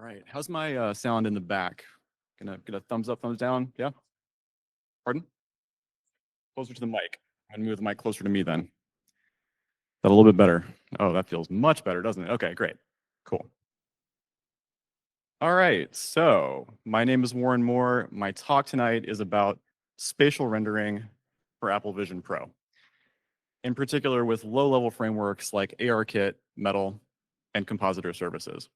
right. How's my sound in the back? Gonna get a thumbs up, thumbs down? Yeah? Pardon? Closer to the mic. I'm gonna move the mic closer to me then. Is that a little bit better? Oh, that feels much better, doesn't it? Okay, great. Cool. All right, so my name is Warren Moore. My talk tonight is about spatial rendering for Apple Vision Pro. In particular with low-level frameworks like ARKit, Metal, and Compositor Services.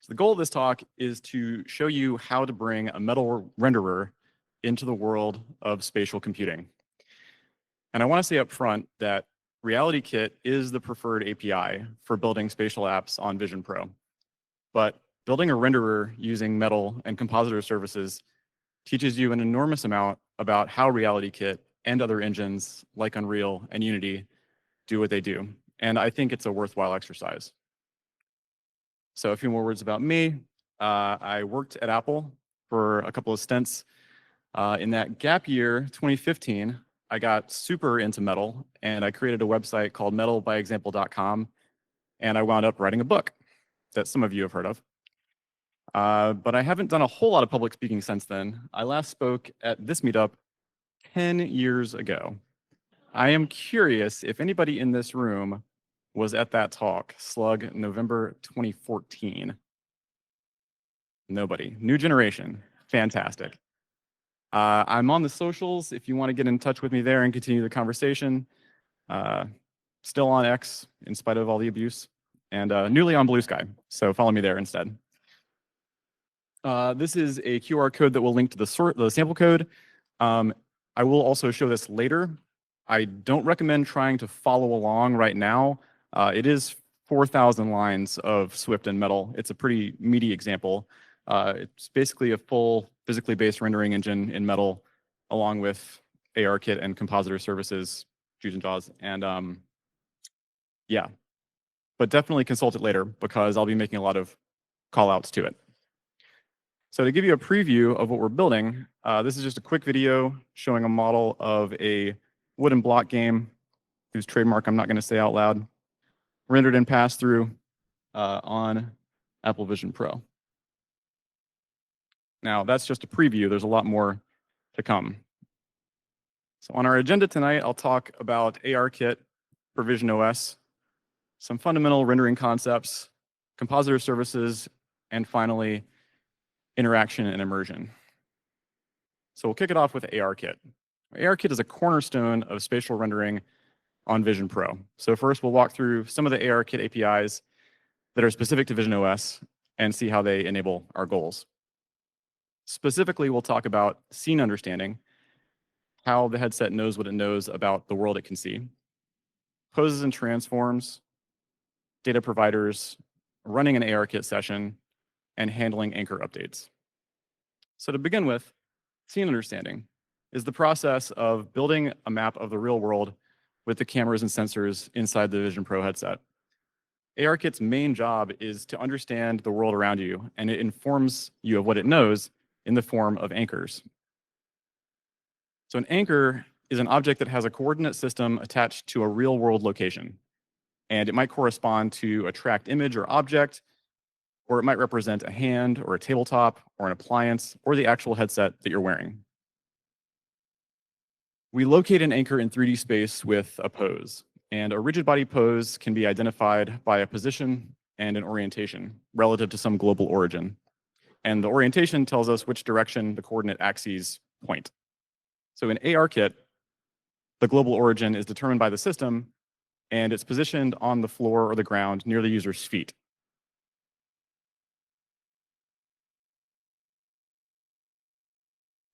So the goal of this talk is to show you how to bring a Metal renderer into the world of spatial computing. And I want to say up front that RealityKit is the preferred API for building spatial apps on Vision Pro. But building a renderer using Metal and Compositor Services teaches you an enormous amount about how RealityKit and other engines like Unreal and Unity do what they do. And I think it's a worthwhile exercise. So a few more words about me. I worked at Apple for a couple of stints. In that gap year, 2015, I got super into Metal, and I created a website called metalbyexample.com, and I wound up writing a book that some of you have heard of. But I haven't done a whole lot of public speaking since then. I last spoke at this meetup 10 years ago. I am curious if anybody in this room was at that talk, Slug, November 2014. Nobody. New generation. Fantastic. I'm on the socials if you want to get in touch with me there and continue the conversation. Still on X in spite of all the abuse, and newly on Blue Sky, so follow me there instead. This is a QR code that will link to the sample code. I will also show this later. I don't recommend trying to follow along right now. It is 4,000 lines of Swift and Metal. It's a pretty meaty example. It's basically a full physically based rendering engine in Metal, along with ARKit and Compositor Services, Juice and Jaws. And yeah, but definitely consult it later because I'll be making a lot of call outs to it. So to give you a preview of what we're building, this is just a quick video showing a model of a wooden block game whose trademark I'm not going to say out loud, rendered in pass-through on Apple Vision Pro. Now, that's just a preview. There's a lot more to come. So on our agenda tonight, I'll talk about ARKit for visionOS, some fundamental rendering concepts, Compositor Services, and finally, interaction and immersion. So we'll kick it off with ARKit. ARKit is a cornerstone of spatial rendering on Vision Pro. So first, we'll walk through some of the ARKit APIs that are specific to visionOS and see how they enable our goals. Specifically, we'll talk about scene understanding, how the headset knows what it knows about the world it can see, poses and transforms, data providers, running an ARKit session, and handling anchor updates. So to begin with, scene understanding is the process of building a map of the real world with the cameras and sensors inside the Vision Pro headset. ARKit's main job is to understand the world around you, and it informs you of what it knows in the form of anchors. So an anchor is an object that has a coordinate system attached to a real-world location, and it might correspond to a tracked image or object, or it might represent a hand or a tabletop or an appliance or the actual headset that you're wearing. We locate an anchor in 3D space with a pose, and a rigid body pose can be identified by a position and an orientation relative to some global origin. And the orientation tells us which direction the coordinate axes point. So in ARKit, the global origin is determined by the system, and it's positioned on the floor or the ground near the user's feet.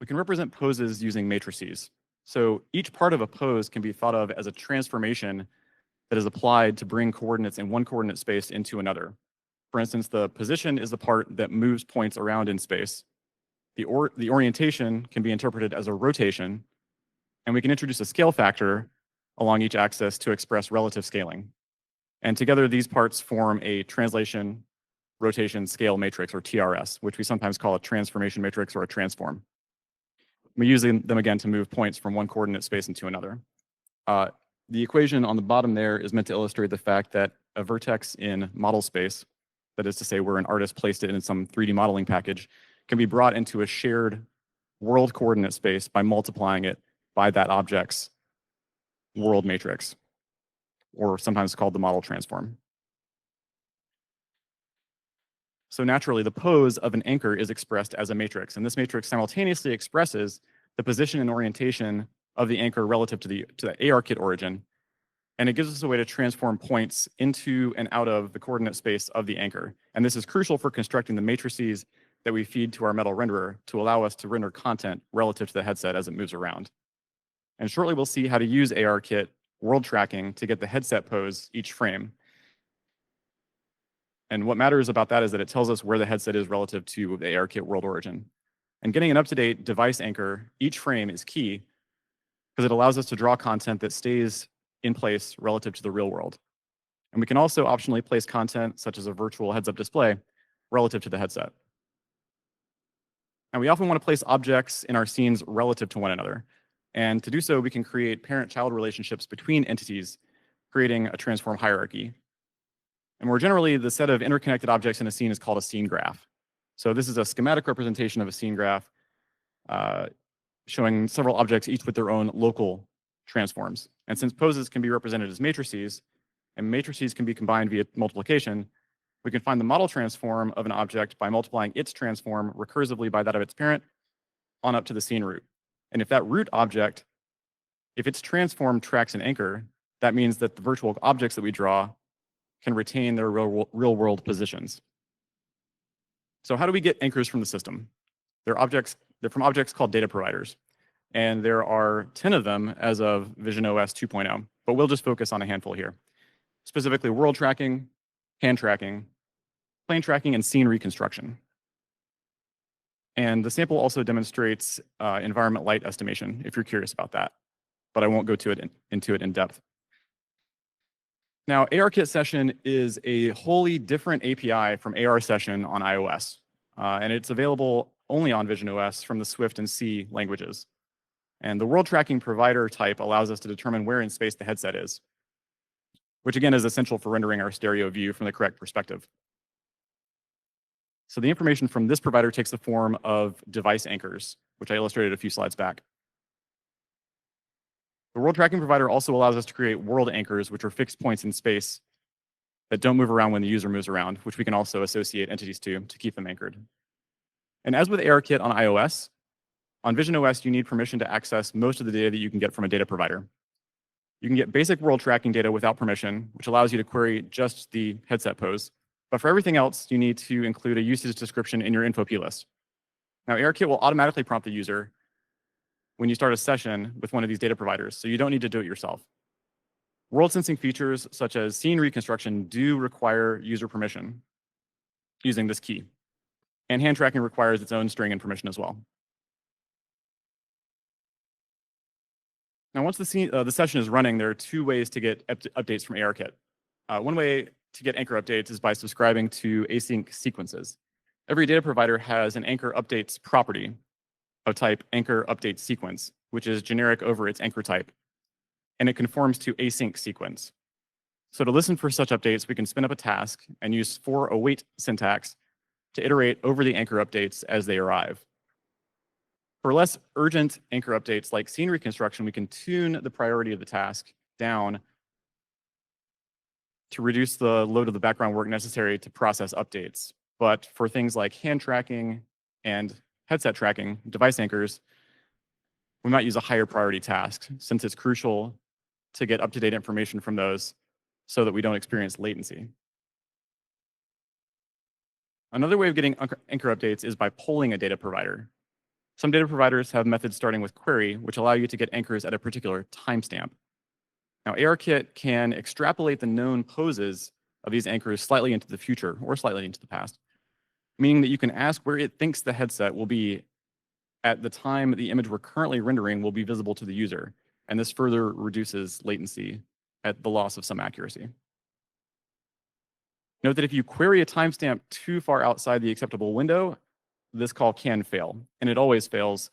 We can represent poses using matrices. So each part of a pose can be thought of as a transformation that is applied to bring coordinates in one coordinate space into another. For instance, the position is the part that moves points around in space. The orientation can be interpreted as a rotation, and we can introduce a scale factor along each axis to express relative scaling. And together, these parts form a translation, rotation, scale matrix, or TRS, which we sometimes call a transformation matrix or a transform. We're using them again to move points from one coordinate space into another. The equation on the bottom there is meant to illustrate the fact that a vertex in model space that is to say where an artist placed it in some 3D modeling package, can be brought into a shared world coordinate space by multiplying it by that object's world matrix, or sometimes called the model transform. So naturally, the pose of an anchor is expressed as a matrix, and this matrix simultaneously expresses the position and orientation of the anchor relative to the ARKit origin, and it gives us a way to transform points into and out of the coordinate space of the anchor. And this is crucial for constructing the matrices that we feed to our metal renderer to allow us to render content relative to the headset as it moves around. And shortly, we'll see how to use ARKit world tracking to get the headset pose each frame. And what matters about that is that it tells us where the headset is relative to the ARKit world origin. And getting an up-to-date device anchor each frame is key because it allows us to draw content that stays in place relative to the real world. And we can also optionally place content, such as a virtual heads-up display, relative to the headset. And we often want to place objects in our scenes relative to one another. And to do so, we can create parent-child relationships between entities, creating a transform hierarchy. And more generally, the set of interconnected objects in a scene is called a scene graph. So this is a schematic representation of a scene graph showing several objects, each with their own local transforms. And since poses can be represented as matrices, and matrices can be combined via multiplication, we can find the model transform of an object by multiplying its transform recursively by that of its parent on up to the scene root. And if that root object, if its transform tracks an anchor, that means that the virtual objects that we draw can retain their real world positions. So how do we get anchors from the system? They're from objects called data providers. And there are 10 of them as of visionOS 2.0, but we'll just focus on a handful here. Specifically, world tracking, hand tracking, plane tracking, and scene reconstruction. And the sample also demonstrates environment light estimation, if you're curious about that, but I won't go into it in depth. Now, ARKit session is a wholly different API from AR session on iOS, and it's available only on visionOS from the Swift and C languages. And the world tracking provider type allows us to determine where in space the headset is, which again is essential for rendering our stereo view from the correct perspective. So the information from this provider takes the form of device anchors, which I illustrated a few slides back. The world tracking provider also allows us to create world anchors, which are fixed points in space that don't move around when the user moves around, which we can also associate entities to keep them anchored. And as with ARKit on iOS, on visionOS, you need permission to access most of the data that you can get from a data provider. You can get basic world tracking data without permission, which allows you to query just the headset pose. But for everything else, you need to include a usage description in your info plist. Now, ARKit will automatically prompt the user when you start a session with one of these data providers, so you don't need to do it yourself. World sensing features such as scene reconstruction do require user permission using this key. And hand tracking requires its own string and permission as well. Now, once the session is running, there are two ways to get updates from ARKit. One way to get anchor updates is by subscribing to async sequences. Every data provider has an anchor updates property of type anchor update sequence, which is generic over its anchor type, and it conforms to async sequence. So to listen for such updates, we can spin up a task and use for await syntax to iterate over the anchor updates as they arrive. For less urgent anchor updates like scene reconstruction, we can tune the priority of the task down to reduce the load of the background work necessary to process updates. But for things like hand tracking and headset tracking, device anchors, we might use a higher priority task since it's crucial to get up-to-date information from those so that we don't experience latency. Another way of getting anchor updates is by polling a data provider. Some data providers have methods starting with query, which allow you to get anchors at a particular timestamp. Now, ARKit can extrapolate the known poses of these anchors slightly into the future or slightly into the past, meaning that you can ask where it thinks the headset will be at the time the image we're currently rendering will be visible to the user, and this further reduces latency at the loss of some accuracy. Note that if you query a timestamp too far outside the acceptable window, this call can fail, and it always fails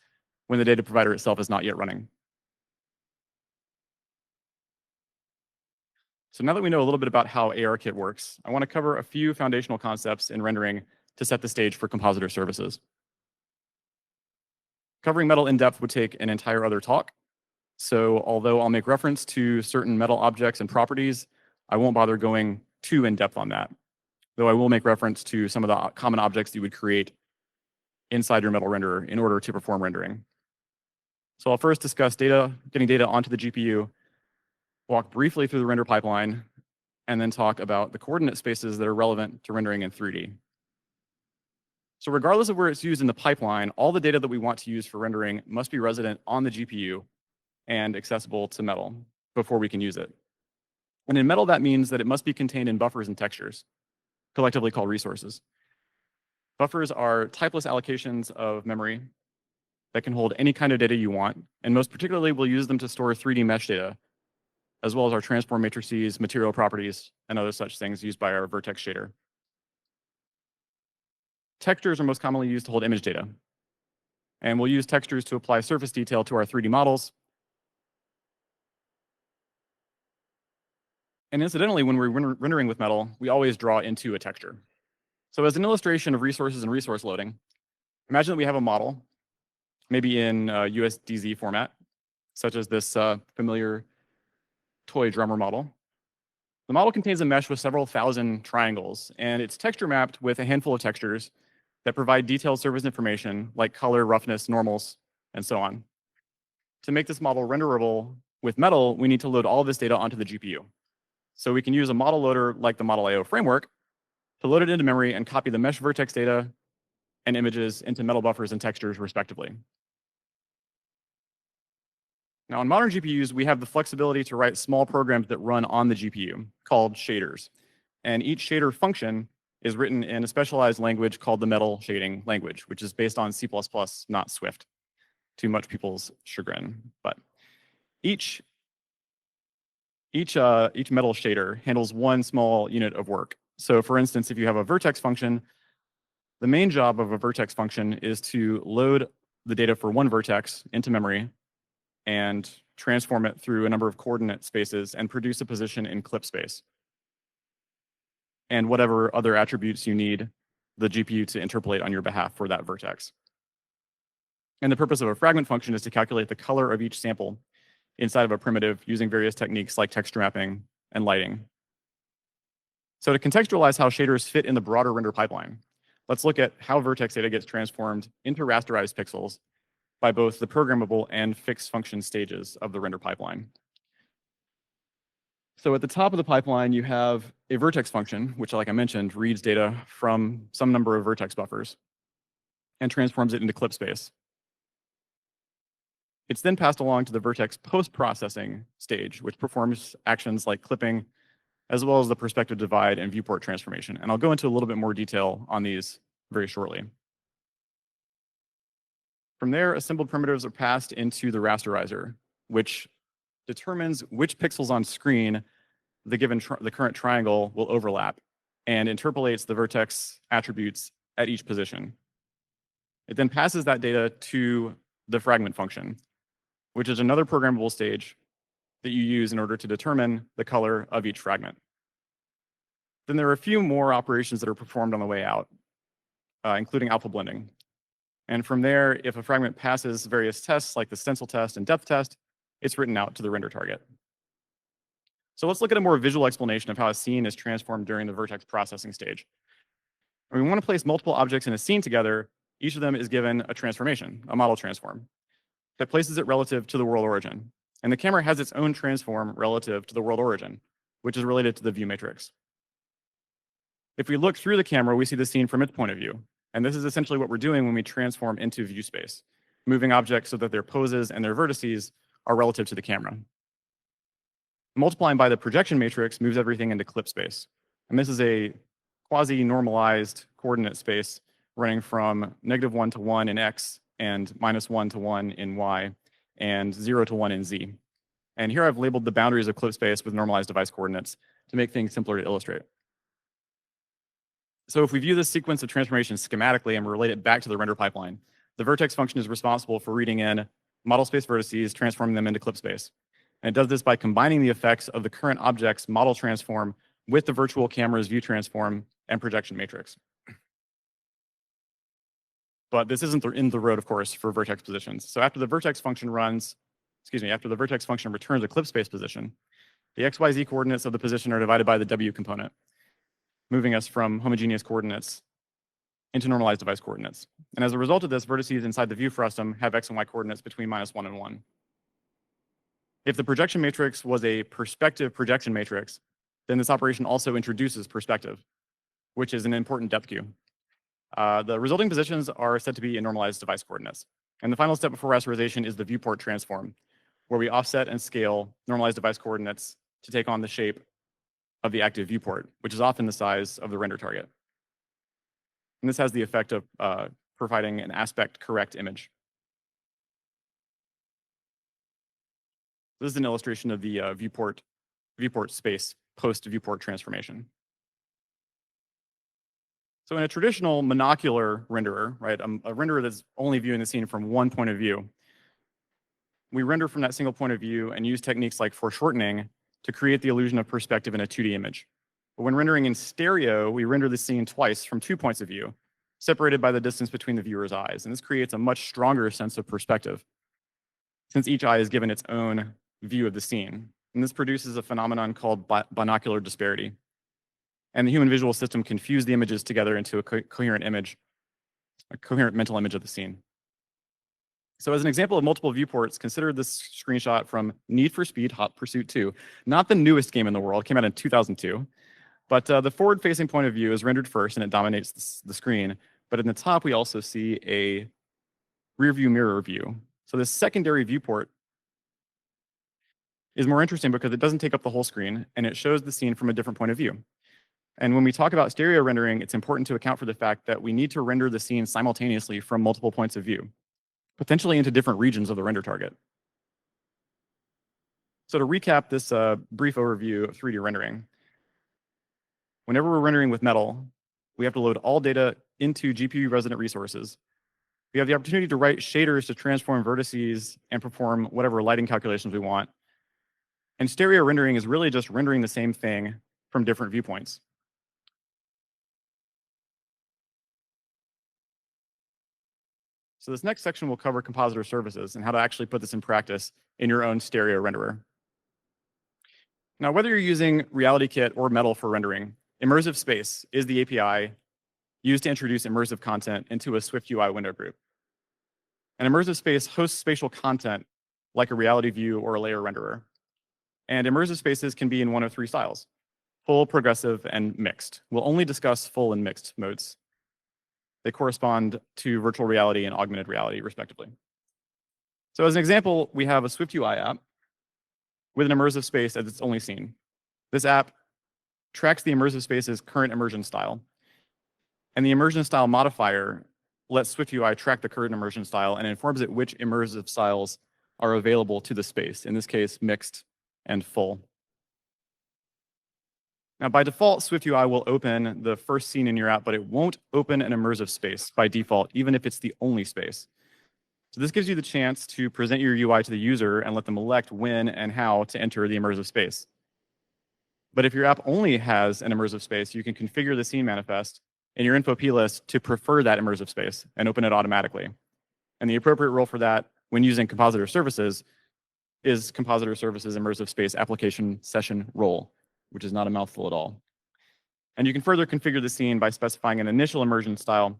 when the data provider itself is not yet running. So now that we know a little bit about how ARKit works, I want to cover a few foundational concepts in rendering to set the stage for Compositor Services. Covering metal in depth would take an entire other talk. So although I'll make reference to certain metal objects and properties, I won't bother going too in depth on that, though I will make reference to some of the common objects you would create inside your metal renderer in order to perform rendering. So I'll first discuss getting data onto the GPU, walk briefly through the render pipeline, and then talk about the coordinate spaces that are relevant to rendering in 3D. So regardless of where it's used in the pipeline, all the data that we want to use for rendering must be resident on the GPU and accessible to metal before we can use it. And in metal, that means that it must be contained in buffers and textures, collectively called resources. Buffers are typeless allocations of memory that can hold any kind of data you want, and most particularly, we'll use them to store 3D mesh data, as well as our transform matrices, material properties, and other such things used by our vertex shader. Textures are most commonly used to hold image data, and we'll use textures to apply surface detail to our 3D models. And incidentally, when we're rendering with metal, we always draw into a texture. So as an illustration of resources and resource loading, imagine that we have a model, maybe in USDZ format, such as this familiar toy drummer model. The model contains a mesh with several thousand triangles, and it's texture mapped with a handful of textures that provide detailed surface information like color, roughness, normals, and so on. To make this model renderable with metal, we need to load all of this data onto the GPU. So we can use a model loader like the Model I/O framework to load it into memory and copy the mesh vertex data and images into metal buffers and textures, respectively. Now, on modern GPUs, we have the flexibility to write small programs that run on the GPU called shaders. And each shader function is written in a specialized language called the metal shading language, which is based on C++, not Swift, to much people's chagrin. But each metal shader handles one small unit of work. So for instance, if you have a vertex function, the main job of a vertex function is to load the data for one vertex into memory and transform it through a number of coordinate spaces and produce a position in clip space. And whatever other attributes you need the GPU to interpolate on your behalf for that vertex. And the purpose of a fragment function is to calculate the color of each sample inside of a primitive using various techniques like texture mapping and lighting. So to contextualize how shaders fit in the broader render pipeline, let's look at how vertex data gets transformed into rasterized pixels by both the programmable and fixed function stages of the render pipeline. So at the top of the pipeline, you have a vertex function, which, like I mentioned, reads data from some number of vertex buffers and transforms it into clip space. It's then passed along to the vertex post-processing stage, which performs actions like clipping, as well as the perspective divide and viewport transformation. And I'll go into a little bit more detail on these very shortly. From there, assembled primitives are passed into the rasterizer, which determines which pixels on screen the current triangle will overlap and interpolates the vertex attributes at each position. It then passes that data to the fragment function, which is another programmable stage that you use in order to determine the color of each fragment. Then there are a few more operations that are performed on the way out, including alpha blending. And from there, if a fragment passes various tests like the stencil test and depth test, it's written out to the render target. So let's look at a more visual explanation of how a scene is transformed during the vertex processing stage. When we want to place multiple objects in a scene together, each of them is given a transformation, a model transform, that places it relative to the world origin. And the camera has its own transform relative to the world origin, which is related to the view matrix. If we look through the camera, we see the scene from its point of view. And this is essentially what we're doing when we transform into view space, moving objects so that their poses and their vertices are relative to the camera. Multiplying by the projection matrix moves everything into clip space. And this is a quasi-normalized coordinate space running from -1 to 1 in x and -1 to 1 in y and 0 to 1 in z. And here I've labeled the boundaries of clip space with normalized device coordinates to make things simpler to illustrate. So if we view this sequence of transformations schematically and relate it back to the render pipeline, the vertex function is responsible for reading in model space vertices, transforming them into clip space. And it does this by combining the effects of the current object's model transform with the virtual camera's view transform and projection matrix. But this isn't the end of the road, of course, for vertex positions. So after the vertex function after the vertex function returns a clip space position, the XYZ coordinates of the position are divided by the W component, moving us from homogeneous coordinates into normalized device coordinates. And as a result of this, vertices inside the view frustum have X and Y coordinates between -1 and 1. If the projection matrix was a perspective projection matrix, then this operation also introduces perspective, which is an important depth cue. The resulting positions are said to be in normalized device coordinates. And the final step before rasterization is the viewport transform, where we offset and scale normalized device coordinates to take on the shape of the active viewport, which is often the size of the render target. And this has the effect of providing an aspect correct image. This is an illustration of the viewport space post-viewport transformation. So in a traditional monocular renderer, right, a renderer that's only viewing the scene from one point of view, we render from that single point of view and use techniques like foreshortening to create the illusion of perspective in a 2D image. But when rendering in stereo, we render the scene twice from 2 points of view, separated by the distance between the viewer's eyes. And this creates a much stronger sense of perspective, since each eye is given its own view of the scene. And this produces a phenomenon called binocular disparity. And the human visual system can fuse the images together into a coherent image, a coherent mental image of the scene. So as an example of multiple viewports, consider this screenshot from Need for Speed Hot Pursuit 2. Not the newest game in the world, came out in 2002. But the forward-facing point of view is rendered first, and it dominates the screen. But in the top, we also see a rear-view mirror view. So this secondary viewport is more interesting because it doesn't take up the whole screen, and it shows the scene from a different point of view. And when we talk about stereo rendering, it's important to account for the fact that we need to render the scene simultaneously from multiple points of view, potentially into different regions of the render target. So to recap this brief overview of 3D rendering, whenever we're rendering with metal, we have to load all data into GPU resident resources. We have the opportunity to write shaders to transform vertices and perform whatever lighting calculations we want. And stereo rendering is really just rendering the same thing from different viewpoints. So this next section will cover Compositor Services and how to actually put this in practice in your own stereo renderer. Now, whether you're using RealityKit or Metal for rendering, Immersive Space is the API used to introduce immersive content into a SwiftUI window group. And Immersive Space hosts spatial content like a reality view or a layer renderer. And immersive spaces can be in one of 3 styles: full, progressive, and mixed. We'll only discuss full and mixed modes. They correspond to virtual reality and augmented reality, respectively. So as an example, we have a SwiftUI app with an immersive space as its only scene. This app tracks the immersive space's current immersion style. And the immersion style modifier lets SwiftUI track the current immersion style and informs it which immersive styles are available to the space, in this case, mixed and full. Now, by default, SwiftUI will open the first scene in your app, but it won't open an immersive space by default, even if it's the only space. So this gives you the chance to present your UI to the user and let them elect when and how to enter the immersive space. But if your app only has an immersive space, you can configure the scene manifest in your info plist to prefer that immersive space and open it automatically. And the appropriate role for that when using Compositor Services is Compositor Services Immersive Space Application Session Role, which is not a mouthful at all. And you can further configure the scene by specifying an initial immersion style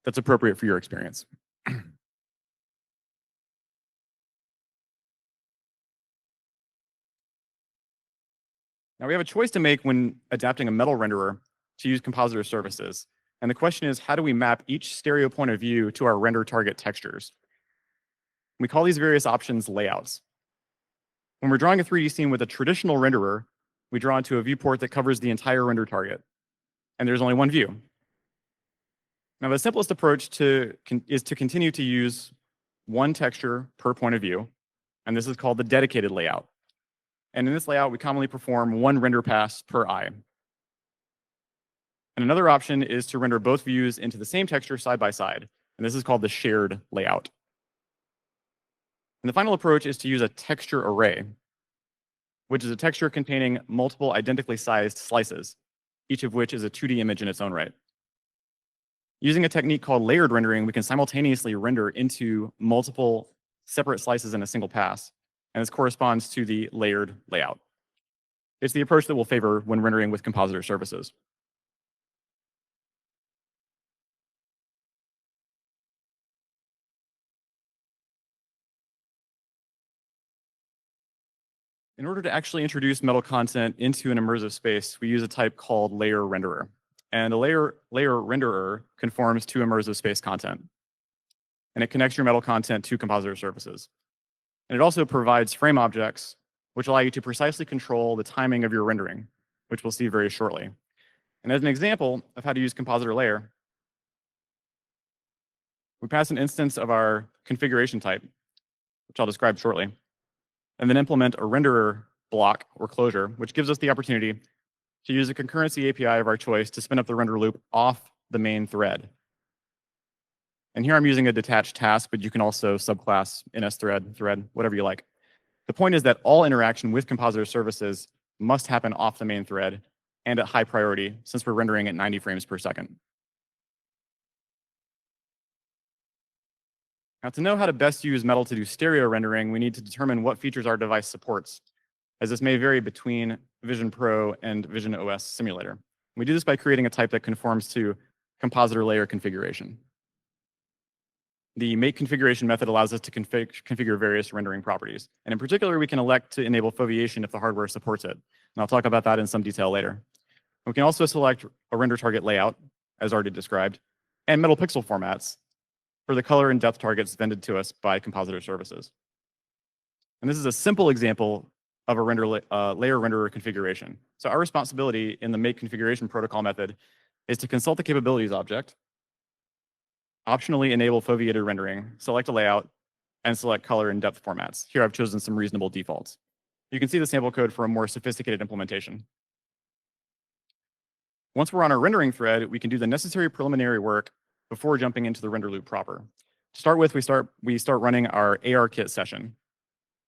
that's appropriate for your experience. Now we have a choice to make when adapting a metal renderer to use Compositor Services. And the question is, how do we map each stereo point of view to our render target textures? We call these various options layouts. When we're drawing a 3D scene with a traditional renderer, we draw into a viewport that covers the entire render target. And there's only one view. Now, the simplest approach is to continue to use one texture per point of view. And this is called the dedicated layout. And in this layout, we commonly perform one render pass per eye. And another option is to render both views into the same texture side by side. And this is called the shared layout. And the final approach is to use a texture array. which is a texture containing multiple identically sized slices, each of which is a 2D image in its own right. Using a technique called layered rendering, we can simultaneously render into multiple separate slices in a single pass, and this corresponds to the layered layout. It's the approach that we'll favor when rendering with Compositor Services. In order to actually introduce metal content into an immersive space, we use a type called layer renderer. And a layer renderer conforms to immersive space content. And it connects your metal content to Compositor Services. And it also provides frame objects, which allow you to precisely control the timing of your rendering, which we'll see very shortly. And as an example of how to use Compositor Layer, we pass an instance of our configuration type, which I'll describe shortly, and then implement a renderer block or closure, which gives us the opportunity to use a concurrency API of our choice to spin up the render loop off the main thread. And here I'm using a detached task, but you can also subclass NSThread, whatever you like. The point is that all interaction with Compositor Services must happen off the main thread and at high priority, since we're rendering at 90 frames per second. Now, to know how to best use metal to do stereo rendering, we need to determine what features our device supports, as this may vary between Vision Pro and visionOS Simulator. We do this by creating a type that conforms to Compositor Layer configuration. The make configuration method allows us to configure various rendering properties. And in particular, we can elect to enable foveation if the hardware supports it. And I'll talk about that in some detail later. We can also select a render target layout, as already described, and metal pixel formats for the color and depth targets vended to us by Compositor Services. And this is a simple example of a layer renderer configuration. So our responsibility in the make configuration protocol method is to consult the capabilities object, optionally enable foveated rendering, select a layout, and select color and depth formats. Here I've chosen some reasonable defaults. You can see the sample code for a more sophisticated implementation. Once we're on our rendering thread, we can do the necessary preliminary work before jumping into the render loop proper. To start with, we start running our ARKit session.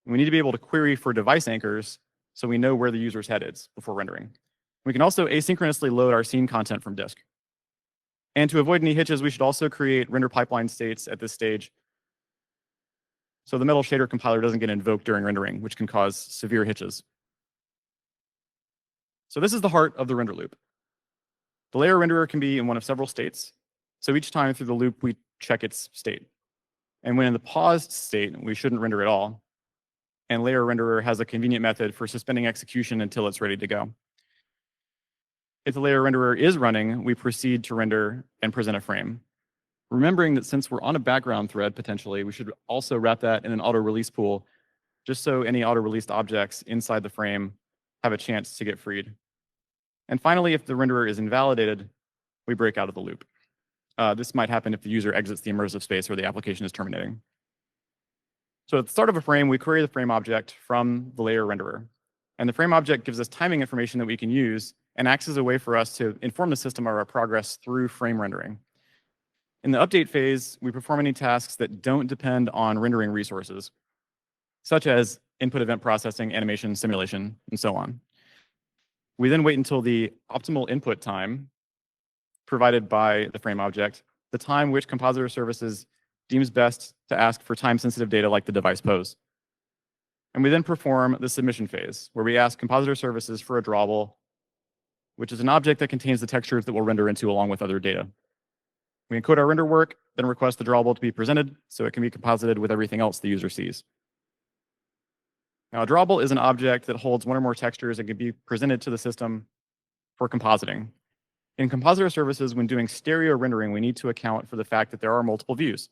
We need to be able to query for device anchors so we know where the user's head is before rendering. We can also asynchronously load our scene content from disk. And to avoid any hitches, we should also create render pipeline states at this stage so the metal shader compiler doesn't get invoked during rendering, which can cause severe hitches. So this is the heart of the render loop. The layer renderer can be in one of several states. So each time through the loop, we check its state. And when in the paused state, we shouldn't render at all. And layer renderer has a convenient method for suspending execution until it's ready to go. If the layer renderer is running, we proceed to render and present a frame. Remembering that since we're on a background thread, potentially, we should also wrap that in an auto-release pool, just so any auto-released objects inside the frame have a chance to get freed. And finally, if the renderer is invalidated, we break out of the loop. This might happen if the user exits the immersive space or the application is terminating. So at the start of a frame, we query the frame object from the layer renderer. And the frame object gives us timing information that we can use and acts as a way for us to inform the system of our progress through frame rendering. In the update phase, we perform any tasks that don't depend on rendering resources, such as input event processing, animation, simulation, and so on. We then wait until the optimal input time provided by the frame object, the time which Compositor Services deems best to ask for time-sensitive data like the device pose. And we then perform the submission phase, where we ask Compositor Services for a drawable, which is an object that contains the textures that we'll render into along with other data. We encode our render work, then request the drawable to be presented so it can be composited with everything else the user sees. Now, a drawable is an object that holds one or more textures and can be presented to the system for compositing. In Compositor Services, when doing stereo rendering, we need to account for the fact that there are multiple views,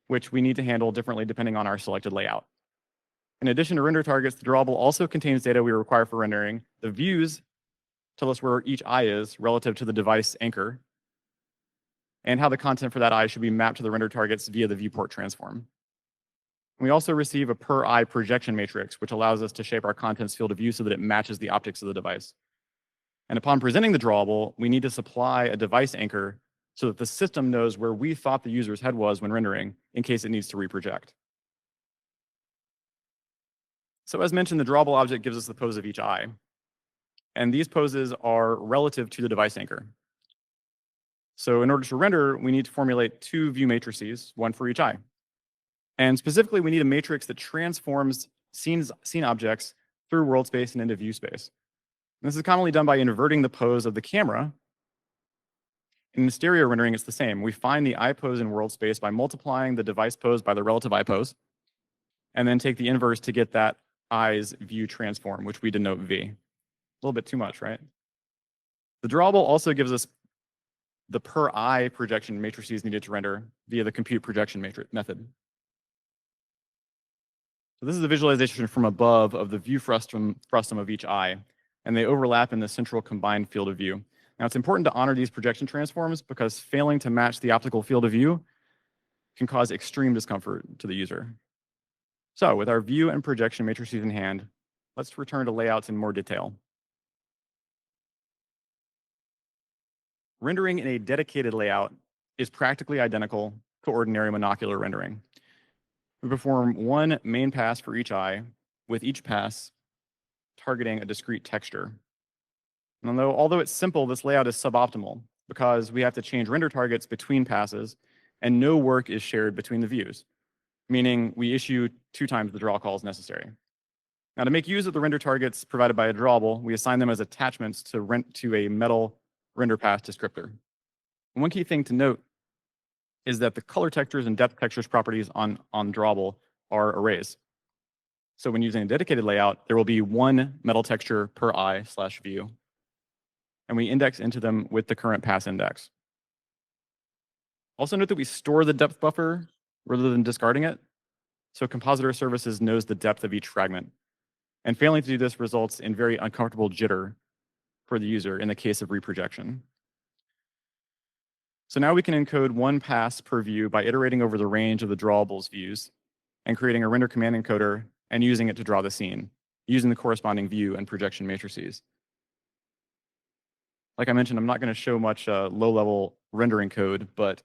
which we need to handle differently depending on our selected layout. In addition to render targets, the drawable also contains data we require for rendering. The views tell us where each eye is relative to the device anchor, and how the content for that eye should be mapped to the render targets via the viewport transform. We also receive a per eye projection matrix, which allows us to shape our content's field of view so that it matches the optics of the device. And upon presenting the drawable, we need to supply a device anchor so that the system knows where we thought the user's head was when rendering in case it needs to reproject. So as mentioned, the drawable object gives us the pose of each eye. And these poses are relative to the device anchor. So in order to render, we need to formulate two view matrices, one for each eye. And specifically, we need a matrix that transforms scene objects through world space and into view space. And this is commonly done by inverting the pose of the camera. In stereo rendering, it's the same. We find the eye pose in world space by multiplying the device pose by the relative eye pose, and then take the inverse to get that eye's view transform, which we denote V. A little bit too much, right? The drawable also gives us the per eye projection matrices needed to render via the compute projection method. So this is a visualization from above of the view frustum of each eye, and they overlap in the central combined field of view. Now, it's important to honor these projection transforms because failing to match the optical field of view can cause extreme discomfort to the user. So with our view and projection matrices in hand, let's return to layouts in more detail. Rendering in a dedicated layout is practically identical to ordinary monocular rendering. We perform one main pass for each eye, with each pass targeting a discrete texture. And although it's simple, this layout is suboptimal because we have to change render targets between passes, and no work is shared between the views, meaning we issue 2 times the draw calls necessary. Now, to make use of the render targets provided by a drawable, we assign them as attachments to a metal render path descriptor. And one key thing to note is that the color textures and depth textures properties on drawable are arrays. So when using a dedicated layout, there will be one metal texture per eye/view, and we index into them with the current pass index. Also note that we store the depth buffer rather than discarding it, so Compositor Services knows the depth of each fragment. And failing to do this results in very uncomfortable jitter for the user in the case of reprojection. So now we can encode one pass per view by iterating over the range of the drawable's views and creating a render command encoder and using it to draw the scene, using the corresponding view and projection matrices. Like I mentioned, I'm not going to show much low-level rendering code, but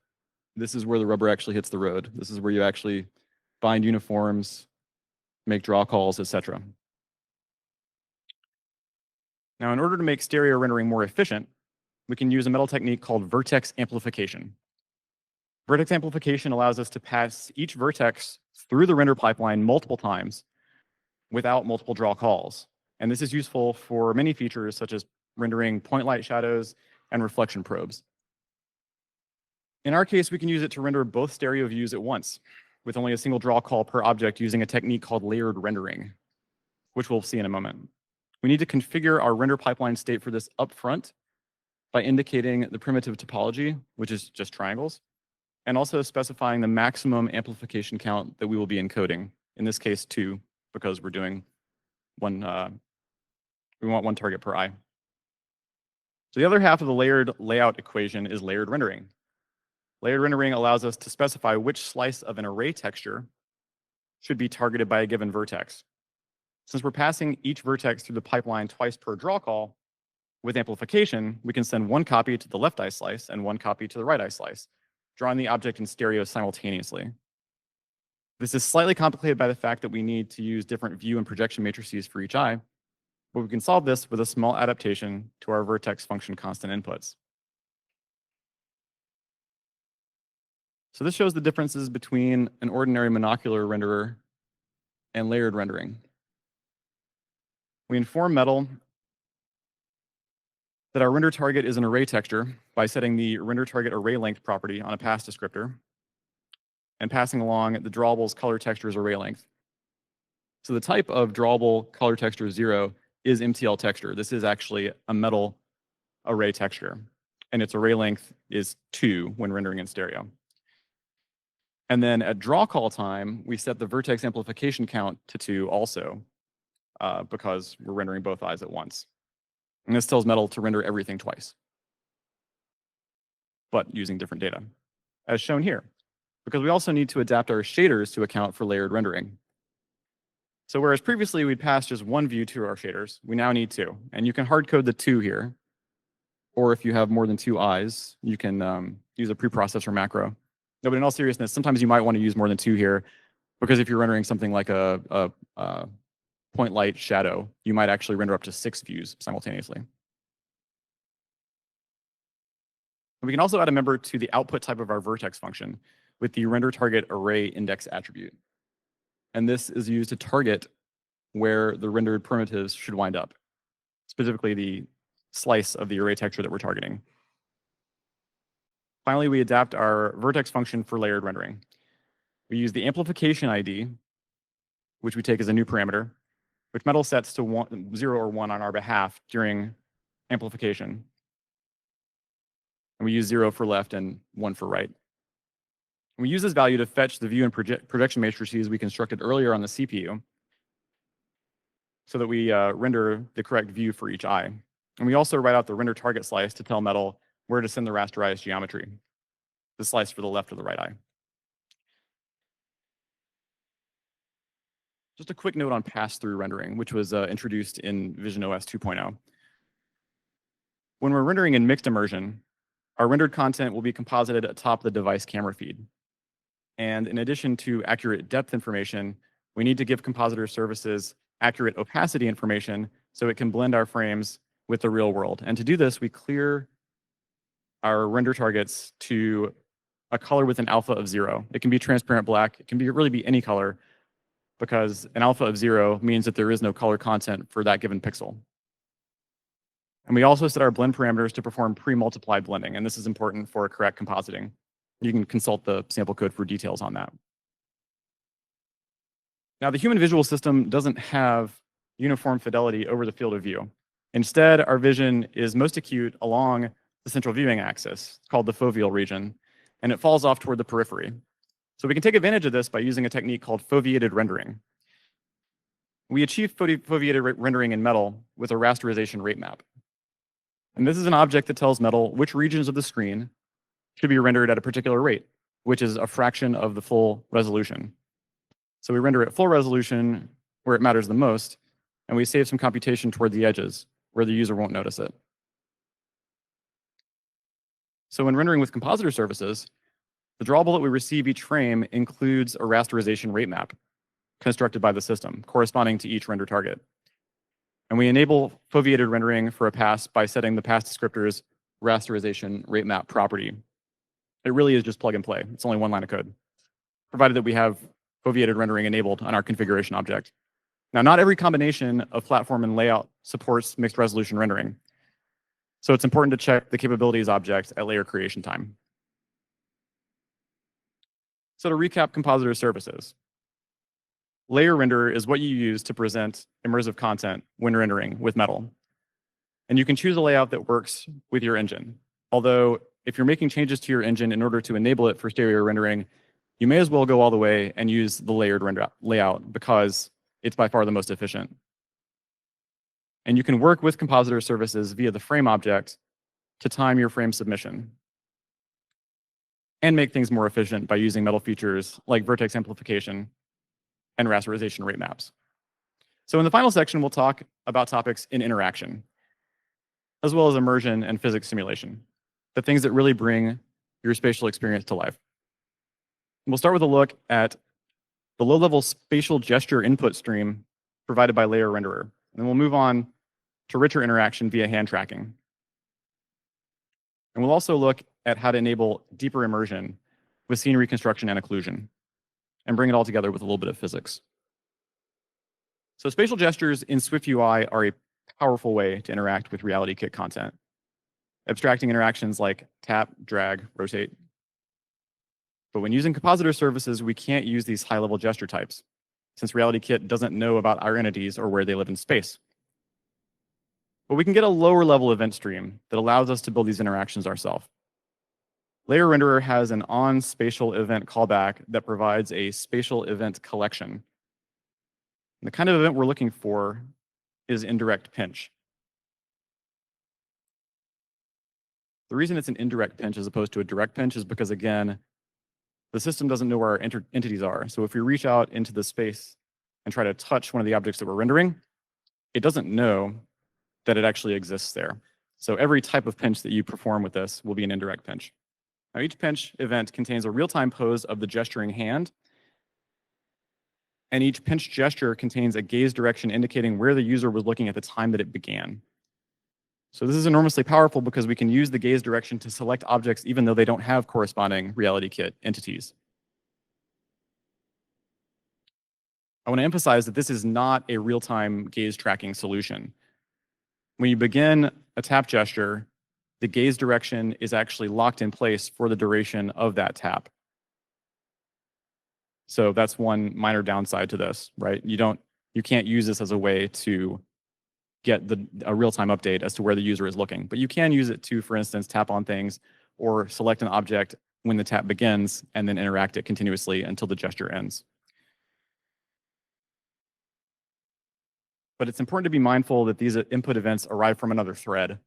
this is where the rubber actually hits the road. This is where you actually bind uniforms, make draw calls, etc. Now, in order to make stereo rendering more efficient, we can use a metal technique called vertex amplification. Vertex amplification allows us to pass each vertex through the render pipeline multiple times without multiple draw calls. And this is useful for many features such as rendering point light shadows and reflection probes. In our case, we can use it to render both stereo views at once with only a single draw call per object using a technique called layered rendering, which we'll see in a moment. We need to configure our render pipeline state for this upfront by indicating the primitive topology, which is just triangles, and also specifying the maximum amplification count that we will be encoding. In this case, 2, because we're doing one, we want one target per eye. So the other half of the layered layout equation is layered rendering. Layered rendering allows us to specify which slice of an array texture should be targeted by a given vertex. Since we're passing each vertex through the pipeline twice per draw call, with amplification, we can send one copy to the left eye slice and one copy to the right eye slice, drawing the object in stereo simultaneously. This is slightly complicated by the fact that we need to use different view and projection matrices for each eye, but we can solve this with a small adaptation to our vertex function constant inputs. So this shows the differences between an ordinary monocular renderer and layered rendering. We inform metal that our render target is an array texture by setting the render target array length property on a pass descriptor and passing along the drawable's color texture's array length. So the type of drawable color texture 0 is MTL texture. This is actually a metal array texture, and its array length is 2 when rendering in stereo. And then at draw call time, we set the vertex amplification count to 2 also, because we're rendering both eyes at once. And this tells metal to render everything twice, but using different data, as shown here, because we also need to adapt our shaders to account for layered rendering. So whereas previously we'd passed just one view to our shaders, we now need 2. And you can hard code the 2 here, or if you have more than 2 eyes, you can use a preprocessor macro. No, but in all seriousness, sometimes you might want to use more than 2 here, because if you're rendering something like a point light, shadow, you might actually render up to 6 views simultaneously. We can also add a member to the output type of our vertex function with the render target array index attribute. And this is used to target where the rendered primitives should wind up, specifically the slice of the array texture that we're targeting. Finally, we adapt our vertex function for layered rendering. We use the amplification ID, which we take as a new parameter, which Metal sets to 0 or 1 on our behalf during amplification. And we use 0 for left and 1 for right. And we use this value to fetch the view and projection matrices we constructed earlier on the CPU so that we render the correct view for each eye. And we also write out the render target slice to tell Metal where to send the rasterized geometry, the slice for the left or the right eye. Just a quick note on pass-through rendering, which was introduced in visionOS 2.0. When we're rendering in mixed immersion, our rendered content will be composited atop the device camera feed. And in addition to accurate depth information, we need to give Compositor Services accurate opacity information so it can blend our frames with the real world. And to do this, we clear our render targets to a color with an alpha of 0. It can be transparent black. It can really be any color, because an alpha of 0 means that there is no color content for that given pixel. And we also set our blend parameters to perform pre-multiplied blending, and this is important for correct compositing. You can consult the sample code for details on that. Now, the human visual system doesn't have uniform fidelity over the field of view. Instead, our vision is most acute along the central viewing axis, called the foveal region, and it falls off toward the periphery. So we can take advantage of this by using a technique called Foveated rendering. We achieve Foveated rendering in Metal with a rasterization rate map. And this is an object that tells Metal which regions of the screen should be rendered at a particular rate, which is a fraction of the full resolution. So we render at full resolution where it matters the most, and we save some computation toward the edges where the user won't notice it. So when rendering with Compositor Services, the drawable that we receive each frame includes a rasterization rate map constructed by the system, corresponding to each render target. And we enable foveated rendering for a pass by setting the pass descriptor's rasterization rate map property. It really is just plug and play. It's only one line of code, provided that we have foveated rendering enabled on our configuration object. Now, not every combination of platform and layout supports mixed resolution rendering. So it's important to check the capabilities object at layer creation time. So to recap Compositor Services, layer renderer is what you use to present immersive content when rendering with Metal. And you can choose a layout that works with your engine. Although, if you're making changes to your engine in order to enable it for stereo rendering, you may as well go all the way and use the layered render layout because it's by far the most efficient. And you can work with Compositor Services via the frame object to time your frame submission and make things more efficient by using Metal features like vertex amplification and rasterization rate maps. So in the final section, we'll talk about topics in interaction, as well as immersion and physics simulation, the things that really bring your spatial experience to life. And we'll start with a look at the low-level spatial gesture input stream provided by layer renderer. And then we'll move on to richer interaction via hand tracking. And we'll also look at how to enable deeper immersion with scene reconstruction and occlusion, and bring it all together with a little bit of physics. So spatial gestures in SwiftUI are a powerful way to interact with RealityKit content, abstracting interactions like tap, drag, rotate. But when using Compositor Services, we can't use these high-level gesture types, since RealityKit doesn't know about our entities or where they live in space. But we can get a lower-level event stream that allows us to build these interactions ourselves. Layer renderer has an on-spatial event callback that provides a spatial event collection. And the kind of event we're looking for is indirect pinch. The reason it's an indirect pinch as opposed to a direct pinch is because, again, the system doesn't know where our entities are. So if we reach out into the space and try to touch one of the objects that we're rendering, it doesn't know that it actually exists there. So every type of pinch that you perform with this will be an indirect pinch. Now, each pinch event contains a real-time pose of the gesturing hand and each pinch gesture contains a gaze direction indicating where the user was looking at the time that it began. So this is enormously powerful because we can use the gaze direction to select objects even though they don't have corresponding RealityKit entities. I want to emphasize that this is not a real-time gaze tracking solution. When you begin a tap gesture, the gaze direction is actually locked in place for the duration of that tap. So that's one minor downside to this, right? You can't use this as a way to get a real-time update as to where the user is looking. But you can use it to, for instance, tap on things or select an object when the tap begins and then interact it continuously until the gesture ends. But it's important to be mindful that these input events arrive from another thread.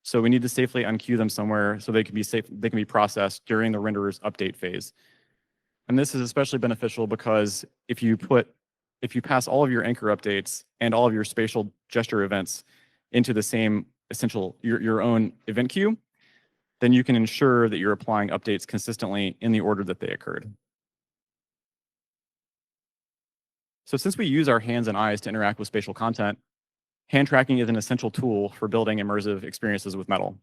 So we need to safely unqueue them somewhere so they can be processed during the renderer's update phase. And this is especially beneficial because if you pass all of your anchor updates and all of your spatial gesture events into the same your own event queue, then you can ensure that you're applying updates consistently in the order that they occurred. So since we use our hands and eyes to interact with spatial content, hand tracking is an essential tool for building immersive experiences with Metal.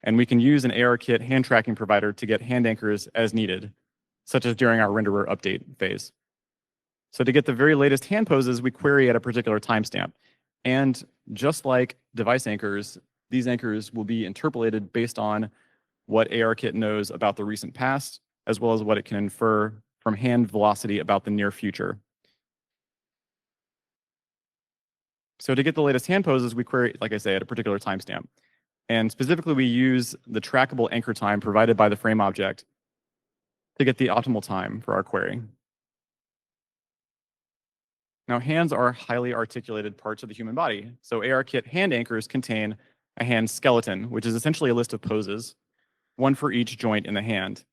And we can use an ARKit hand tracking provider to get hand anchors as needed, such as during our renderer update phase. So to get the very latest hand poses, we query at a particular timestamp. And just like device anchors, these anchors will be interpolated based on what ARKit knows about the recent past, as well as what it can infer from hand velocity about the near future. So to get the latest hand poses, we query, like I say, at a particular timestamp. And specifically, we use the trackable anchor time provided by the frame object to get the optimal time for our query. Now, hands are highly articulated parts of the human body. So ARKit hand anchors contain a hand skeleton, which is essentially a list of poses, one for each joint in the hand.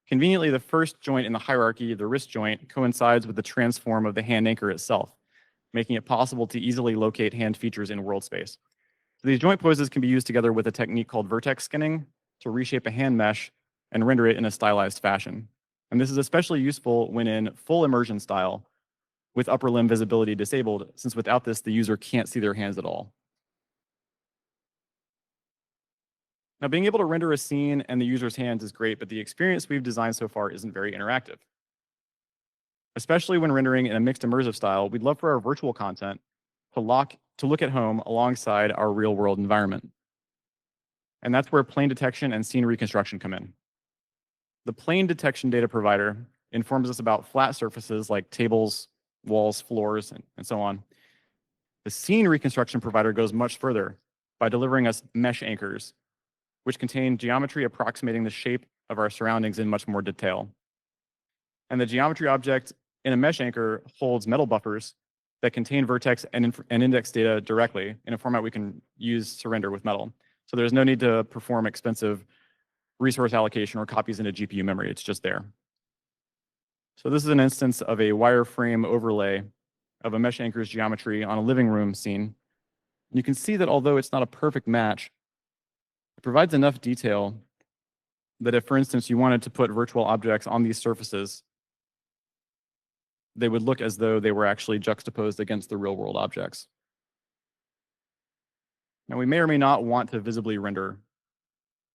Conveniently, the first joint in the hierarchy, the wrist joint, coincides with the transform of the hand anchor itself, making it possible to easily locate hand features in world space. So these joint poses can be used together with a technique called vertex skinning to reshape a hand mesh and render it in a stylized fashion. And this is especially useful when in full immersion style with upper limb visibility disabled, since without this, the user can't see their hands at all. Now, being able to render a scene and the user's hands is great, but the experience we've designed so far isn't very interactive. Especially when rendering in a mixed immersive style, we'd love for our virtual content to look at home alongside our real-world environment. And that's where plane detection and scene reconstruction come in. The plane detection data provider informs us about flat surfaces like tables, walls, floors, and so on. The scene reconstruction provider goes much further by delivering us mesh anchors, which contain geometry approximating the shape of our surroundings in much more detail. And the geometry object in a mesh anchor holds metal buffers that contain vertex and index data directly in a format we can use to render with Metal. So there's no need to perform expensive resource allocation or copies into GPU memory. It's just there. So this is an instance of a wireframe overlay of a mesh anchor's geometry on a living room scene. You can see that although it's not a perfect match, it provides enough detail that if, for instance, you wanted to put virtual objects on these surfaces, they would look as though they were actually juxtaposed against the real-world objects. Now, we may or may not want to visibly render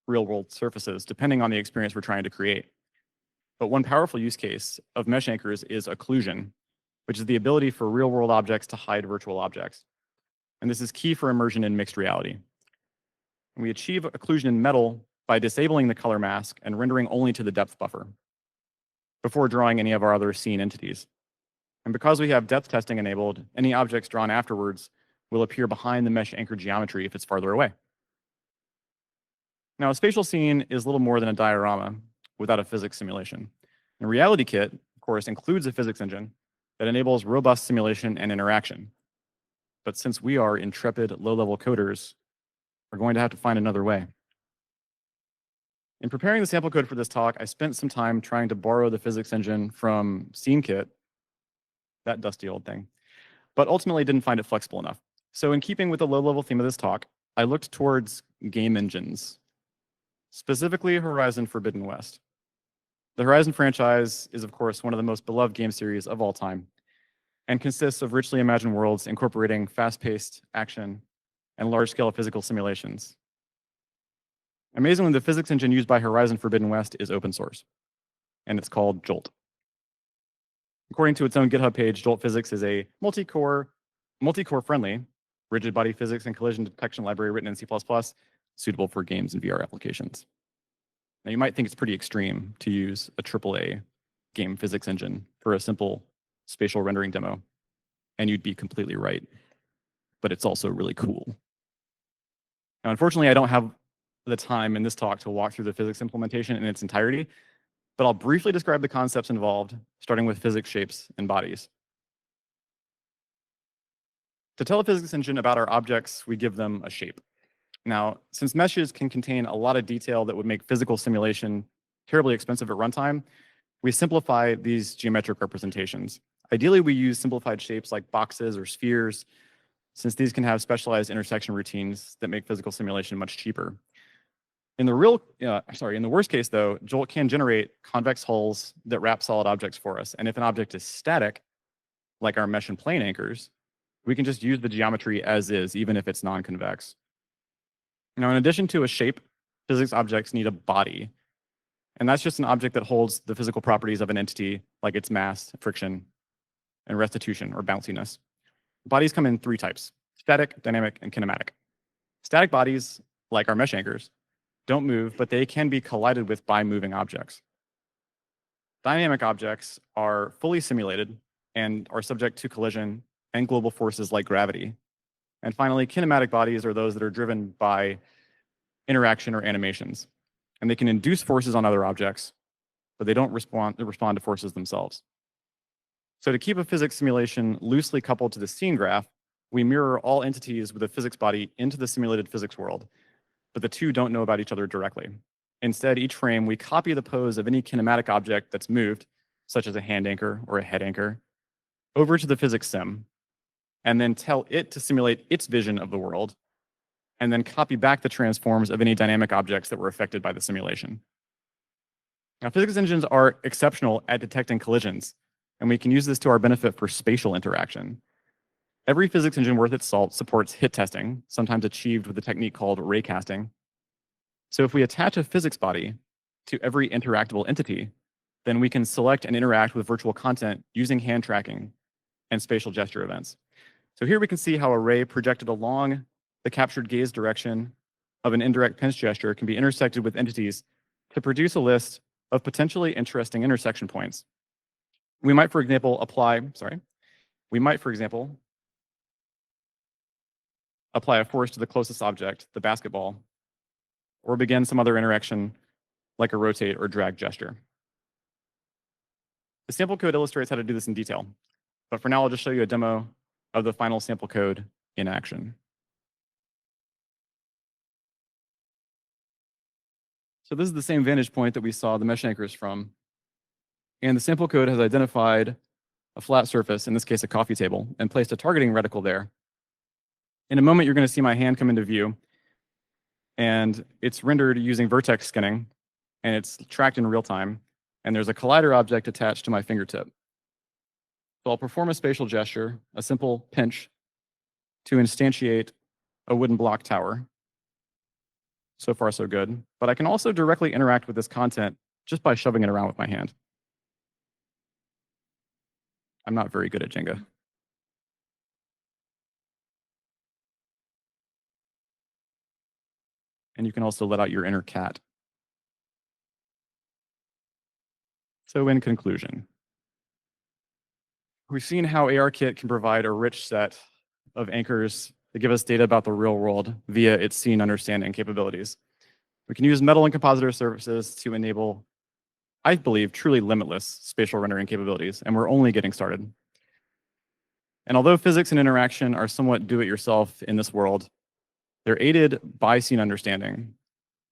real-world surfaces, depending on the experience we're trying to create. But one powerful use case of mesh anchors is occlusion, which is the ability for real-world objects to hide virtual objects. And this is key for immersion in mixed reality. And we achieve occlusion in Metal by disabling the color mask and rendering only to the depth buffer before drawing any of our other scene entities. And because we have depth testing enabled, any objects drawn afterwards will appear behind the mesh anchor geometry if it's farther away. Now, a spatial scene is little more than a diorama without a physics simulation. And RealityKit, of course, includes a physics engine that enables robust simulation and interaction. But since we are intrepid low-level coders, we're going to have to find another way. In preparing the sample code for this talk, I spent some time trying to borrow the physics engine from SceneKit, that dusty old thing, but ultimately didn't find it flexible enough. So in keeping with the low-level theme of this talk, I looked towards game engines, specifically Horizon Forbidden West. The Horizon franchise is, of course, one of the most beloved game series of all time and consists of richly imagined worlds incorporating fast-paced action and large-scale physical simulations. Amazingly, the physics engine used by Horizon Forbidden West is open source, and it's called Jolt. According to its own GitHub page, Jolt Physics is a multi-core friendly rigid body physics and collision detection library written in C++, suitable for games and VR applications. Now, you might think it's pretty extreme to use a AAA game physics engine for a simple spatial rendering demo, and you'd be completely right. But it's also really cool. Now, unfortunately, I don't have the time in this talk to walk through the physics implementation in its entirety, but I'll briefly describe the concepts involved, starting with physics, shapes, and bodies. To tell a physics engine about our objects, we give them a shape. Now, since meshes can contain a lot of detail that would make physical simulation terribly expensive at runtime, we simplify these geometric representations. Ideally, we use simplified shapes like boxes or spheres, since these can have specialized intersection routines that make physical simulation much cheaper. In the worst case, though, Jolt can generate convex hulls that wrap solid objects for us. And if an object is static, like our mesh and plane anchors, we can just use the geometry as is, even if it's non-convex. Now, in addition to a shape, physics objects need a body. And that's just an object that holds the physical properties of an entity, like its mass, friction, and restitution, or bounciness. Bodies come in three types: static, dynamic, and kinematic. Static bodies, like our mesh anchors, don't move, but they can be collided with by moving objects. Dynamic objects are fully simulated and are subject to collision and global forces like gravity. And finally, kinematic bodies are those that are driven by interaction or animations. And they can induce forces on other objects, but they don't respond to forces themselves. So to keep a physics simulation loosely coupled to the scene graph, we mirror all entities with a physics body into the simulated physics world, but the two don't know about each other directly. Instead, each frame, we copy the pose of any kinematic object that's moved, such as a hand anchor or a head anchor, over to the physics sim, and then tell it to simulate its vision of the world, and then copy back the transforms of any dynamic objects that were affected by the simulation. Now, physics engines are exceptional at detecting collisions, and we can use this to our benefit for spatial interaction. Every physics engine worth its salt supports hit testing, sometimes achieved with a technique called raycasting. So if we attach a physics body to every interactable entity, then we can select and interact with virtual content using hand tracking and spatial gesture events. So here we can see how a ray projected along the captured gaze direction of an indirect pinch gesture can be intersected with entities to produce a list of potentially interesting intersection points. We might, for example, apply a force to the closest object, the basketball, or begin some other interaction like a rotate or drag gesture. The sample code illustrates how to do this in detail, but for now, I'll just show you a demo of the final sample code in action. So this is the same vantage point that we saw the mesh anchors from. And the sample code has identified a flat surface, in this case, a coffee table, and placed a targeting reticle there. In a moment, you're going to see my hand come into view. And it's rendered using vertex skinning, and it's tracked in real time. And there's a collider object attached to my fingertip. So I'll perform a spatial gesture, a simple pinch, to instantiate a wooden block tower. So far, so good. But I can also directly interact with this content just by shoving it around with my hand. I'm not very good at Jenga. And you can also let out your inner cat. So in conclusion, we've seen how ARKit can provide a rich set of anchors that give us data about the real world via its scene understanding capabilities. We can use Metal and Compositor Services to enable, I believe, truly limitless spatial rendering capabilities, and we're only getting started. And although physics and interaction are somewhat do-it-yourself in this world, they're aided by scene understanding,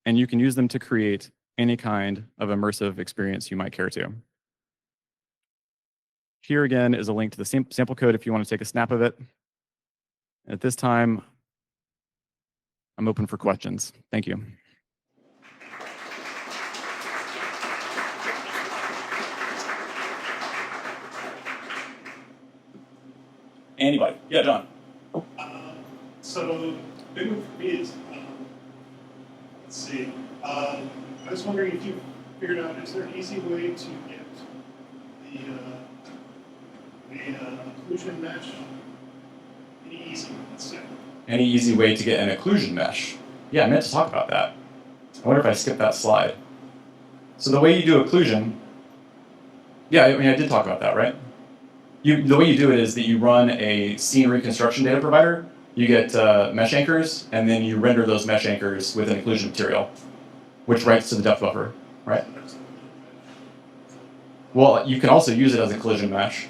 and you can use them to create any kind of immersive experience you might care to. Here again is a link to the sample code if you want to take a snap of it. At this time, I'm open for questions. Thank you. Anybody? Yeah, John. So big one for me is, let's see, I was wondering if you figured out, is there an easy way to get the occlusion mesh? Any easy, let's say. Any easy way to get an occlusion mesh? Yeah, I meant to talk about that. I wonder if I skipped that slide. So the way you do occlusion, yeah, I mean, I did talk about that, right? The way you do it is that you run a scene reconstruction data provider, you get mesh anchors, and then you render those mesh anchors with an occlusion material, which writes to the depth buffer, right? Well, you can also use it as a collision mesh.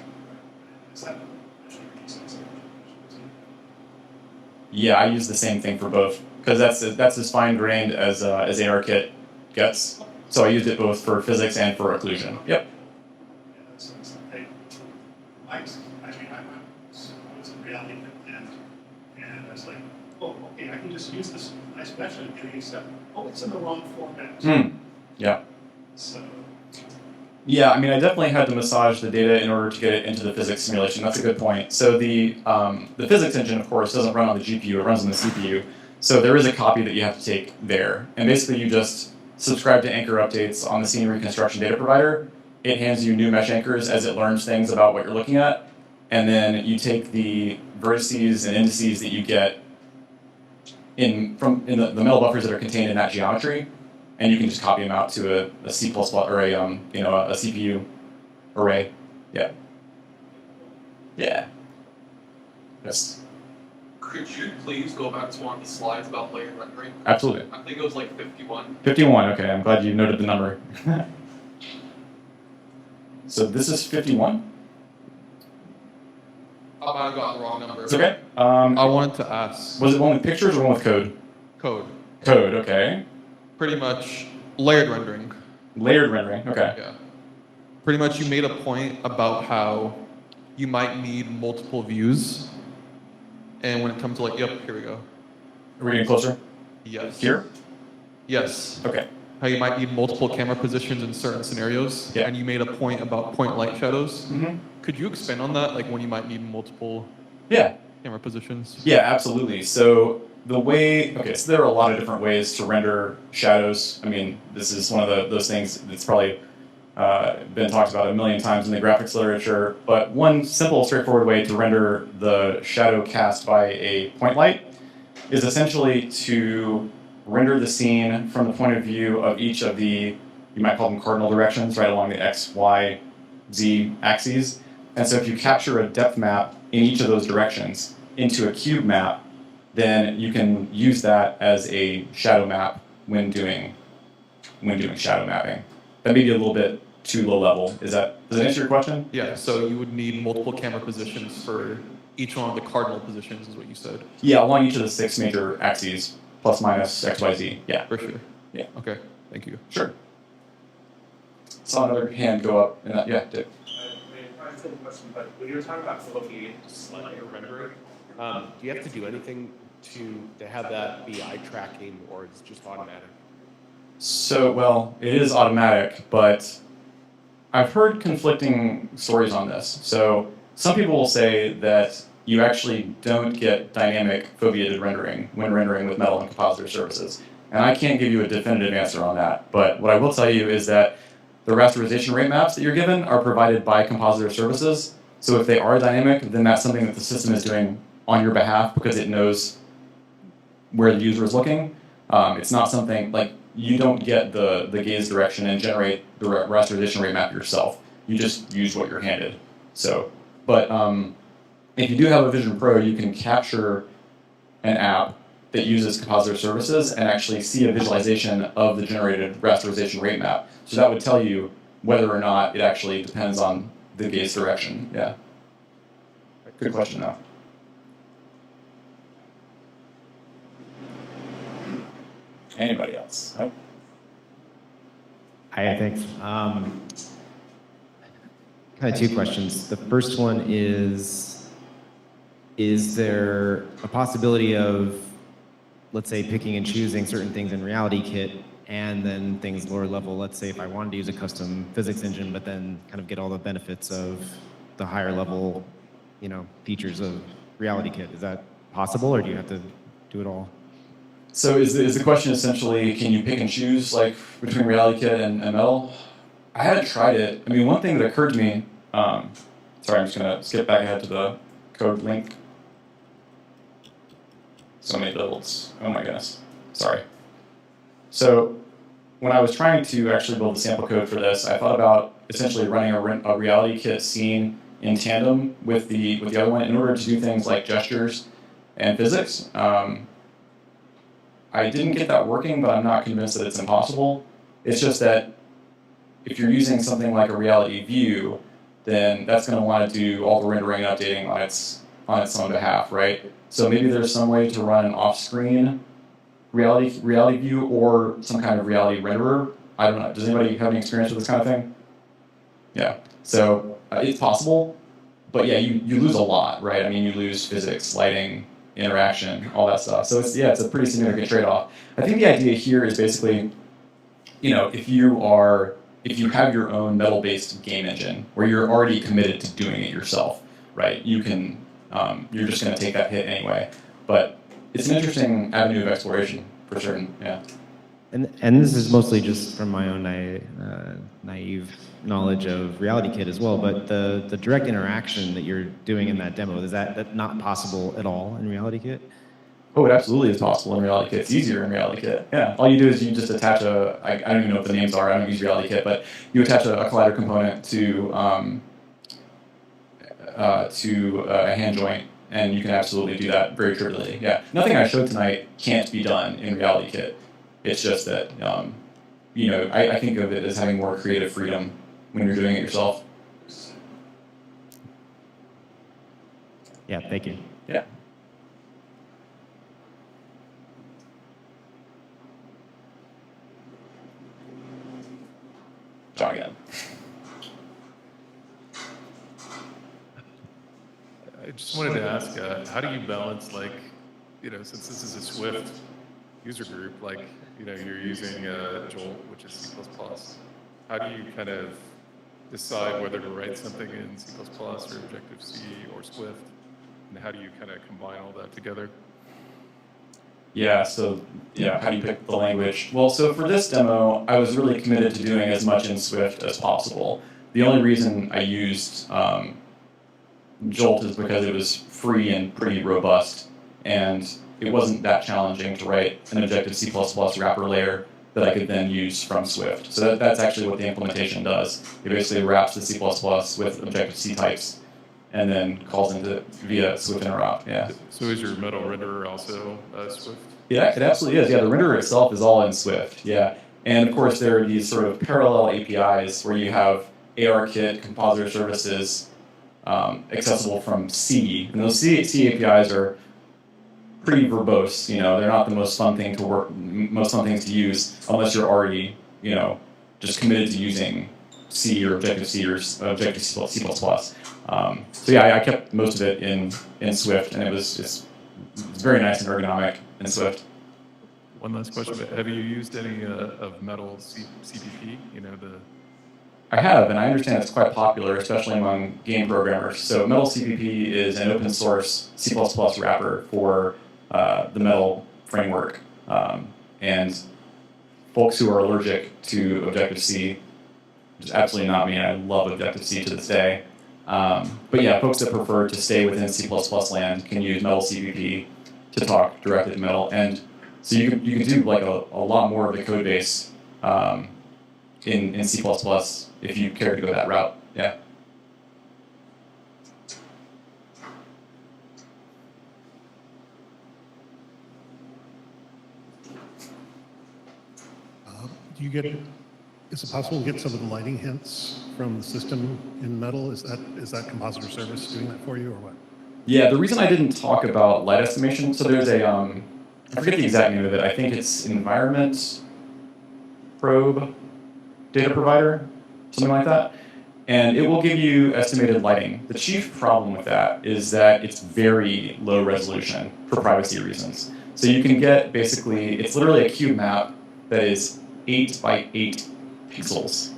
Yeah, I use the same thing for both, because that's as fine-grained as ARKit gets. So I used it both for physics and for occlusion. Yep. I was in reality and I was like, oh, okay, I can just use this nice mesh and getting stuff. Oh, it's in the wrong format. Yeah. So. Yeah, I mean, I definitely had to massage the data in order to get it into the physics simulation. That's a good point. So the physics engine, of course, doesn't run on the GPU, it runs on the CPU. So there is a copy that you have to take there. And basically you just subscribe to anchor updates on the scene reconstruction data provider. It hands you new mesh anchors as it learns things about what you're looking at. And then you take the vertices and indices that you get in the metal buffers that are contained in that geometry, and you can just copy them out to a C++ or a CPU array. Yeah. Yeah. Yes. Could you please go back to one of the slides about layered rendering? Absolutely. I think it was like 51. 51. Okay, I'm glad you noted the number. So this is 51. I might have got the wrong number. It's okay. I wanted to ask. Was it one with pictures or one with code? Code. Code. Okay. Pretty much layered rendering. Layered rendering. Okay. Yeah. Pretty much, you made a point about how you might need multiple views, and when it comes to like, yep, here we go. Are we getting closer? Yes. Here? Yes. Okay. How you might need multiple camera positions in certain scenarios, Yeah. and you made a point about point light shadows. Mm-hmm. Could you expand on that, like when you might need multiple camera positions? Yeah, absolutely. So the way, so there are a lot of different ways to render shadows. I mean, this is one of those things that's probably been talked about a million times in the graphics literature, but one simple, straightforward way to render the shadow cast by a point light is essentially to render the scene from the point of view of each of the, you might call them cardinal directions, right along the X, Y, Z axes. And so if you capture a depth map in each of those directions into a cube map, then you can use that as a shadow map when doing shadow mapping. That may be a little bit too low level. Does that answer your question? Yeah, so you would need multiple camera positions for each one of the cardinal positions is what you said. Yeah, along each of the 6 major axes, plus minus X, Y, Z. Yeah. For sure. Yeah. Okay, thank you. Sure. Saw another hand go up. And yeah, Dick. I have a question, but when you were talking about Foveated layer rendering, do you have to do anything to have that be eye tracking, or it's just automatic? So, well, it is automatic, but I've heard conflicting stories on this. So some people will say that you actually don't get dynamic foveated rendering when rendering with metal and compositor services. And I can't give you a definitive answer on that. But what I will tell you is that the rasterization rate maps that you're given are provided by compositor services. So if they are dynamic, then that's something that the system is doing on your behalf because it knows where the user is looking. It's not something like you don't get the gaze direction and generate the rasterization rate map yourself. You just use what you're handed. So, but if you do have a Vision Pro, you can capture an app that uses compositor services and actually see a visualization of the generated rasterization rate map. So that would tell you whether or not it actually depends on the gaze direction. Yeah. Good question, though. Anybody else? Oh. Hi, thanks. Kind of two questions. The first one is there a possibility of, let's say, picking and choosing certain things in RealityKit and then things lower level? Let's say if I wanted to use a custom physics engine, but then kind of get all the benefits of the higher level features of RealityKit. Is that possible, or do you have to do it all? So is the question essentially, can you pick and choose like between RealityKit and Metal? I hadn't tried it. I mean, one thing that occurred to me, sorry, I'm just gonna skip back ahead to the code link. So many builds, oh my goodness, sorry. So when I was trying to actually build the sample code for this, I thought about essentially running a RealityKit scene in tandem with the other one in order to do things like gestures and physics. I didn't get that working, but I'm not convinced that it's impossible. It's just that if you're using something like a reality view, then that's going to want to do all the rendering and updating on its own behalf, right? So maybe there's some way to run an off-screen reality view or some kind of reality renderer. I don't know. Does anybody have any experience with this kind of thing? Yeah. So it's possible, but yeah, you lose a lot, right? I mean, you lose physics, lighting, interaction, all that stuff. So it's a pretty significant trade-off. I think the idea here is basically, if you have your own metal-based game engine where you're already committed to doing it yourself, right? You can, you're just going to take that hit anyway. But it's an interesting avenue of exploration for certain. Yeah. And this is mostly just from my own naive knowledge of RealityKit as well, but the direct interaction that you're doing in that demo, is that not possible at all in RealityKit? Oh, it absolutely is possible in RealityKit. It's easier in RealityKit. Yeah. All you do is you just attach I don't even know what the names are. I don't use RealityKit, but you attach a collider component to a hand joint, and you can absolutely do that very trivially. Yeah. Nothing I showed tonight can't be done in RealityKit. It's just that, I think of it as having more creative freedom when you're doing it yourself. Yeah, thank you. Yeah. John again. I just wanted to ask, how do you balance, since this is a Swift user group, you're using Jolt, which is C++. How do you kind of decide whether to write something in C++ or Objective-C or Swift? And how do you kind of combine all that together? Yeah, so how do you pick the language? Well, so for this demo, I was really committed to doing as much in Swift as possible. The only reason I used Jolt is because it was free and pretty robust, and it wasn't that challenging to write an Objective-C++ wrapper layer that I could then use from Swift. So that's actually what the implementation does. It basically wraps the C++ with Objective-C types and then calls into via Swift interop. Yeah. So is your metal renderer also Swift? Yeah, it absolutely is. Yeah, the renderer itself is all in Swift. Yeah. And of course, there are these sort of parallel APIs where you have ARKit, Compositor Services, accessible from C. And those C APIs are pretty verbose. They're not the most fun things to use unless you're already, just committed to using C or Objective-C or Objective-C++. So yeah, I kept most of it in Swift, and it's very nice and ergonomic in Swift. One last question, but have you used any of Metal CPP? I have, and I understand it's quite popular, especially among game programmers. So Metal CPP is an open source C++ wrapper for the Metal framework. And folks who are allergic to Objective-C, which is absolutely not me, and I love Objective-C to this day. But yeah, folks that prefer to stay within C++ land can use Metal CPP to talk directly to Metal. And so you can do like a lot more of the code base in C++ if you care to go that route. Yeah. Is it possible to get some of the lighting hints from the system in Metal? Is that Compositor Service doing that for you, or what? Yeah, the reason I didn't talk about light estimation, so there's I forget the exact name of it. I think it's Environment Probe Data Provider, something like that. And it will give you estimated lighting. The chief problem with that is that it's very low resolution for privacy reasons. So you can get basically, it's literally a cube map that is 8 by 8 pixels.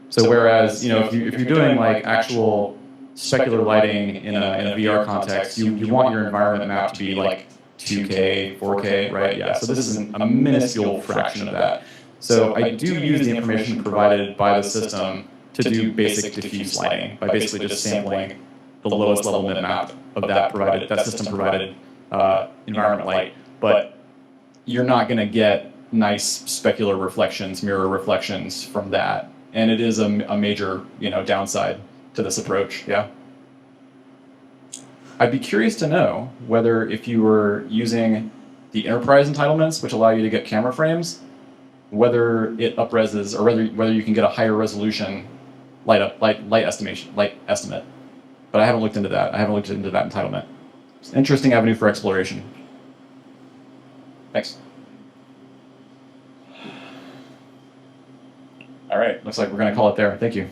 So whereas, if you're doing like actual specular lighting in a VR context, you want your environment map to be like 2K, 4K, right? Yeah, so this is a minuscule fraction of that. So I do use the information provided by the system to do basic diffuse lighting by basically just sampling the lowest level bitmap of that system provided environment light. But you're not going to get nice specular reflections, mirror reflections from that, and it is a major downside to this approach. Yeah. I'd be curious to know whether if you were using the enterprise entitlements, which allow you to get camera frames, whether it upreses or whether you can get a higher resolution light estimate. But I haven't looked into that. I haven't looked into that entitlement. It's an interesting avenue for exploration. Thanks. All right, looks like we're going to call it there. Thank you.